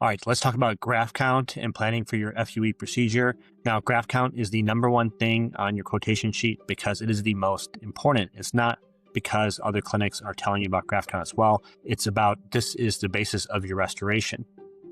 All right, let's talk about graft count and planning for your FUE procedure. Now, graft count is the number one thing on your quotation sheet because it is the most important. It's not because other clinics are telling you about graft count as well. It's about this is the basis of your restoration.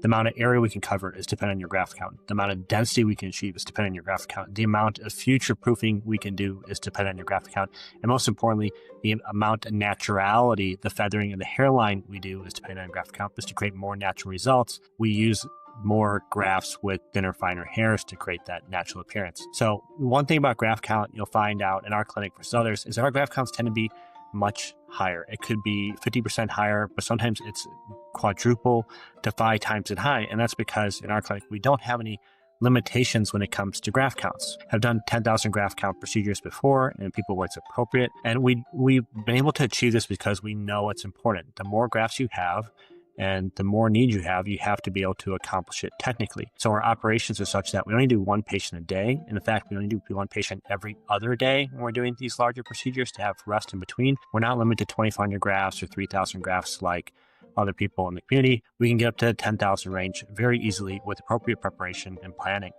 The amount of area we can cover is dependent on your graft count. The amount of density we can achieve is dependent on your graft count. The amount of future proofing we can do is dependent on your graft count. And most importantly, the amount of naturality, the feathering of the hairline we do is dependent on graft count. Just to create more natural results, we use more grafts with thinner, finer hairs to create that natural appearance. So one thing about graft count you'll find out in our clinic versus others is that our graft counts tend to be much higher. It could be 50% higher, but sometimes it's quadruple to 5 times it high. And that's because in our clinic, we don't have any limitations when it comes to graft counts. I've done 10,000 graft count procedures before and people where it's appropriate. And we've been able to achieve this because we know it's important. The more grafts you have, and the more need you have to be able to accomplish it technically. So our operations are such that we only do one patient a day. And in fact, we only do one patient every other day when we're doing these larger procedures to have rest in between. We're not limited to 2,500 grafts or 3,000 grafts like other people in the community. We can get up to 10,000 range very easily with appropriate preparation and planning.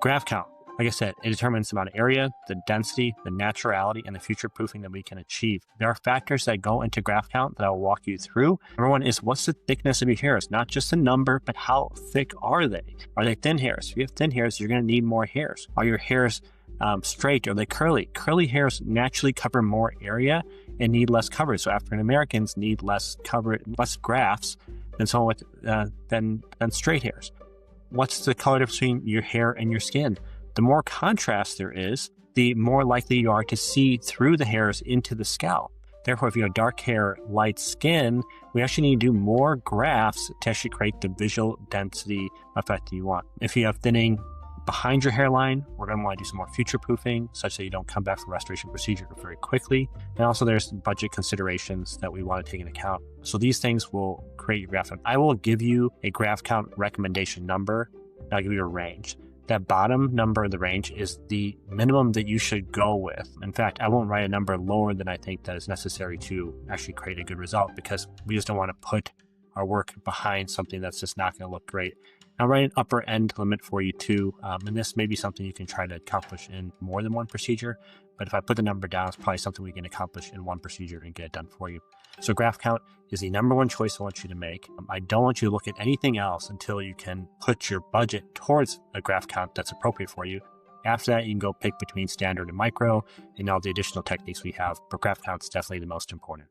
Graft count. Like I said, it determines the amount of area, the density, the naturality, and the future proofing that we can achieve. There are factors that go into graft count that I'll walk you through. Number one is what's the thickness of your hairs? Not just the number, but how thick are they? Are they thin hairs? If you have thin hairs, you're going to need more hairs. Are your hairs straight? Are they curly? Curly hairs naturally cover more area and need less coverage. So African Americans need less grafts than someone with than straight hairs. What's the color difference between your hair and your skin? The more contrast there is, the more likely you are to see through the hairs into the scalp. Therefore, if you have dark hair, light skin, we actually need to do more grafts to actually create the visual density effect that you want. If you have thinning behind your hairline, we're going to want to do some more future proofing such that you don't come back from restoration procedure very quickly. And also there's budget considerations that we want to take into account. So these things will create your graft count. I will give you a graft count recommendation number. I'll give you a range. That bottom number of the range is the minimum that you should go with. In fact, I won't write a number lower than I think that is necessary to actually create a good result because we just don't want to put our work behind something that's just not going to look great. I'll write an upper end limit for you too, and this may be something you can try to accomplish in more than one procedure, but if I put the number down, it's probably something we can accomplish in one procedure and get it done for you. So graft count is the number one choice I want you to make. I don't want you to look at anything else until you can put your budget towards a graft count that's appropriate for you. After that, you can go pick between standard and micro and all the additional techniques we have, but graft count is definitely the most important.